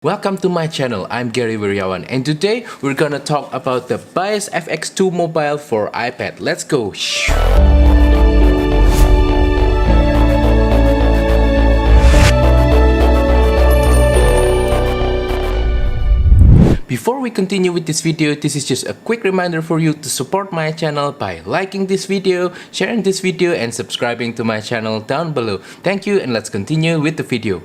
Welcome to my channel, I'm Gary Wiryawan, and today we're gonna talk about the Bias FX2 mobile for iPad. Let's go! Before we continue with this video, this is just a quick reminder for you to support my channel by liking this video, sharing this video, and subscribing to my channel down below. Thank you, and let's continue with the video.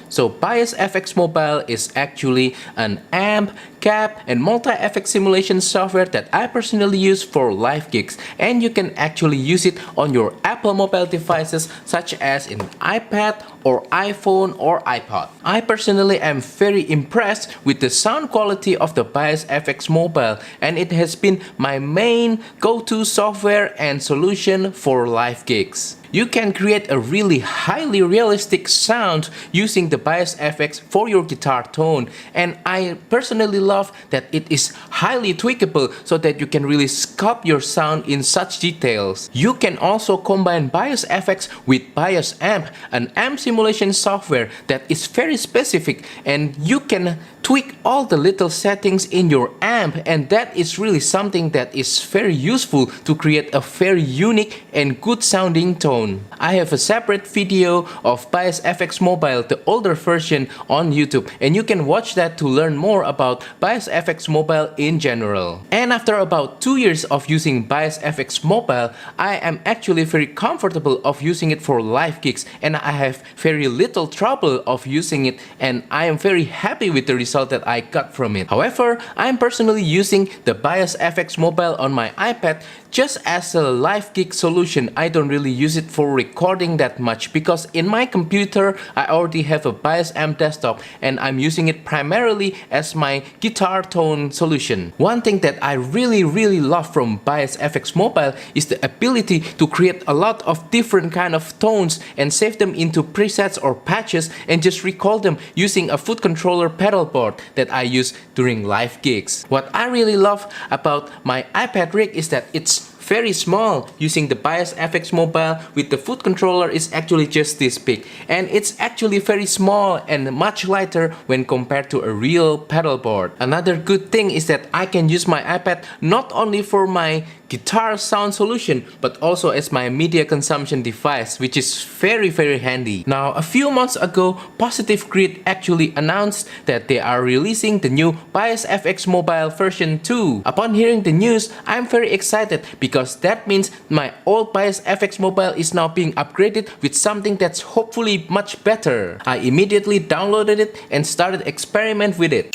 So Bias FX Mobile is actually an amp, cap, and multi-effect simulation software that I personally use for live gigs, and you can actually use it on your Apple mobile devices such as in iPad or iPhone or iPod. I personally am very impressed with the sound quality of the Bias FX Mobile, and it has been my main go-to software and solution for live gigs. You can create a really highly realistic sound using the Bias FX for your guitar tone, and I personally love that it is highly tweakable so that you can really sculpt your sound in such details. You can also combine Bias FX with Bias Amp, an amp simulation software that is very specific, and you can tweak all the little settings in your amp, and that is really something that is very useful to create a very unique and good sounding tone. I have a separate video of Bias FX Mobile, the older version, on YouTube, and you can watch that to learn more about Bias FX Mobile in general. And after about 2 years of using Bias FX Mobile, I am actually very comfortable of using it for live gigs, and I have very little trouble of using it, and I am very happy with the result that I got from it. However, I'm personally using the Bias FX Mobile on my iPad just as a live gig solution. I don't really use it for recording that much because in my computer I already have a Bias Amp desktop, and I'm using it primarily as my guitar tone solution. One thing that I really love from Bias FX Mobile is the ability to create a lot of different kind of tones and save them into presets or patches and just record them using a foot controller pedal board that I use during live gigs. What I really love about my iPad rig is that it's very small. Using the Bias FX Mobile with the foot controller is actually just this big, and it's actually very small and much lighter when compared to a real pedal board. Another good thing is that I can use my iPad not only for my guitar sound solution but also as my media consumption device, which is very handy. Now, a few months ago, Positive Grid actually announced that they are releasing the new Bias FX Mobile version 2. Upon hearing the news, I'm very excited because that means my old Bias FX Mobile is now being upgraded with something that's hopefully much better. I immediately downloaded it and started experiment with it.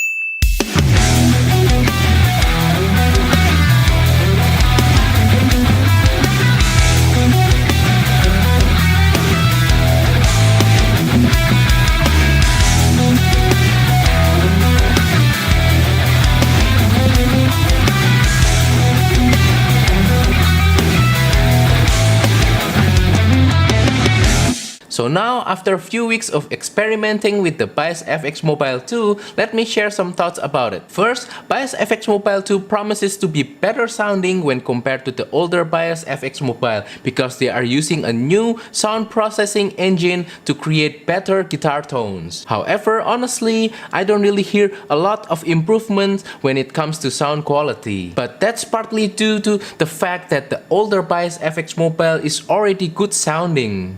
So now, after a few weeks of experimenting with the Bias FX Mobile 2, let me share some thoughts about it. First, Bias FX Mobile 2 promises to be better sounding when compared to the older Bias FX Mobile because they are using a new sound processing engine to create better guitar tones. However, honestly, I don't really hear a lot of improvements when it comes to sound quality. But that's partly due to the fact that the older Bias FX Mobile is already good sounding.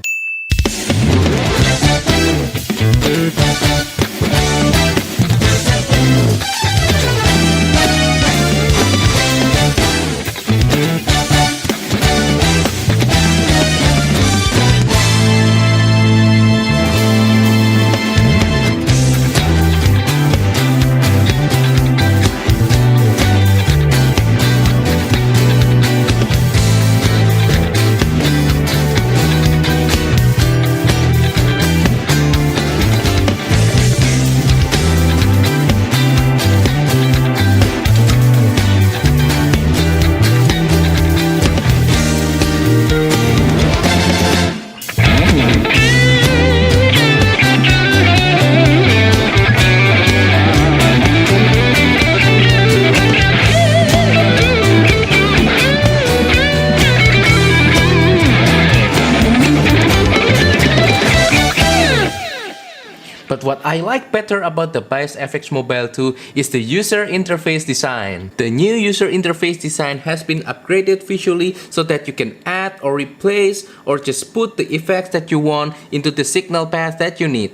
What I like better about the Bias FX Mobile 2 is the user interface design. The new user interface design has been upgraded visually so that you can add or replace or just put the effects that you want into the signal path that you need.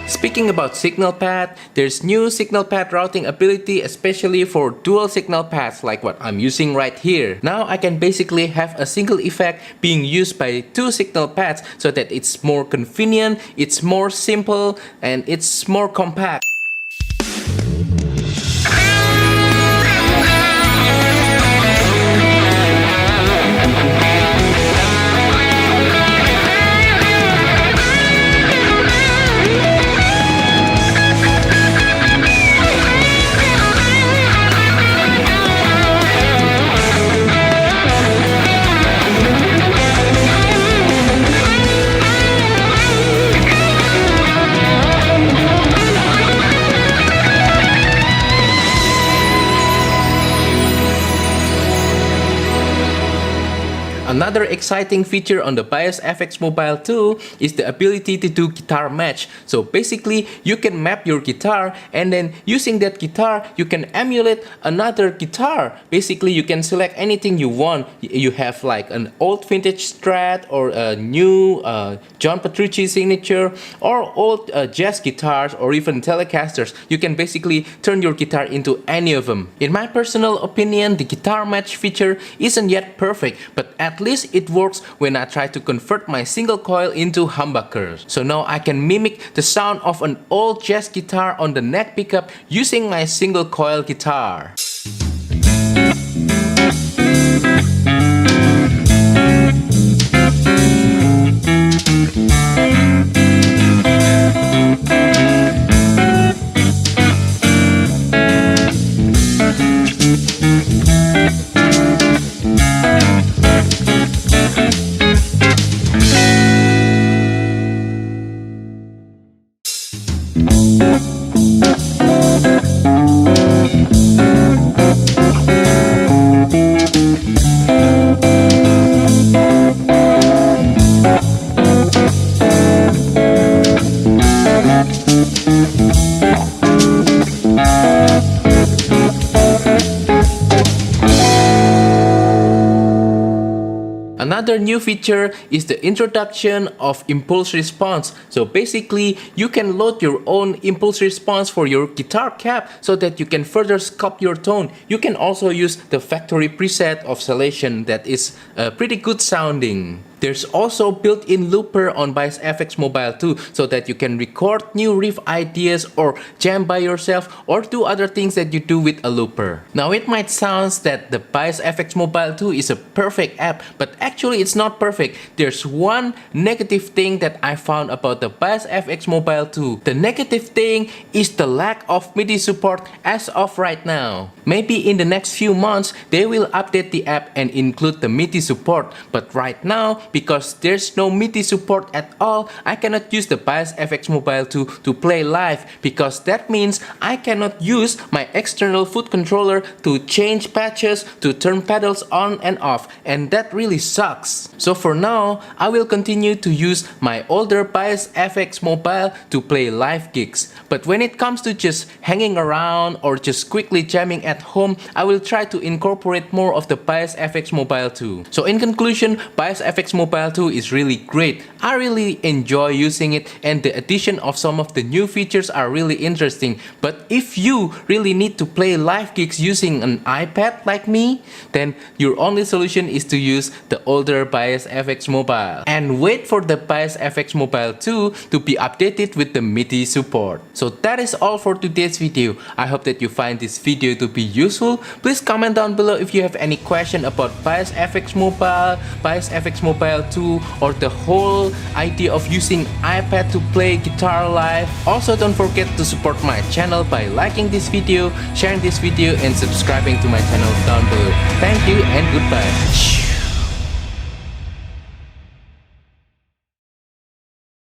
Speaking about signal path, there's new signal path routing ability especially for dual signal paths like what I'm using right here. Now I can basically have a single effect being used by two signal paths so that it's more convenient, it's more simple, and it's more compact. Another exciting feature on the Bias FX Mobile 2 is the ability to do guitar match. So basically, you can map your guitar and then using that guitar, you can emulate another guitar. Basically, you can select anything you want. You have like an old vintage Strat or a new John Petrucci signature or old jazz guitars or even Telecasters. You can basically turn your guitar into any of them. In my personal opinion, the guitar match feature isn't yet perfect, but at least it works when I try to convert my single coil into humbuckers. So now I can mimic the sound of an old jazz guitar on the neck pickup using my single coil guitar. Another new feature is the introduction of impulse response. So basically, you can load your own impulse response for your guitar cap so that you can further sculpt your tone. You can also use the factory preset of Salation that is pretty good sounding. There's also built-in looper on Bias FX Mobile 2 so that you can record new riff ideas or jam by yourself or do other things that you do with a looper. Now it might sound that the Bias FX Mobile 2 is a perfect app, but actually it's not perfect. There's one negative thing that I found about the Bias FX Mobile 2. The negative thing is the lack of MIDI support as of right now. Maybe in the next few months they will update the app and include the MIDI support, but right now, because there's no MIDI support at all, I cannot use the Bias FX Mobile 2 to play live, because that means I cannot use my external foot controller to change patches, to turn pedals on and off, and that really sucks. So for now, I will continue to use my older Bias FX Mobile to play live gigs. But when it comes to just hanging around or just quickly jamming at home, I will try to incorporate more of the Bias FX Mobile 2. So in conclusion, Bias FX Mobile 2 is really great. I really enjoy using it, and the addition of some of the new features are really interesting. But if you really need to play live gigs using an iPad like me, then your only solution is to use the older Bias FX Mobile and wait for the Bias FX Mobile 2 to be updated with the MIDI support. So that is all for today's video. I hope that you find this video to be useful. Please comment down below if you have any question about Bias FX Mobile, Bias FX Mobile 2, or the whole idea of using iPad to play guitar live. Also, don't forget to support my channel by liking this video, sharing this video, and subscribing to my channel down below. Thank you and goodbye.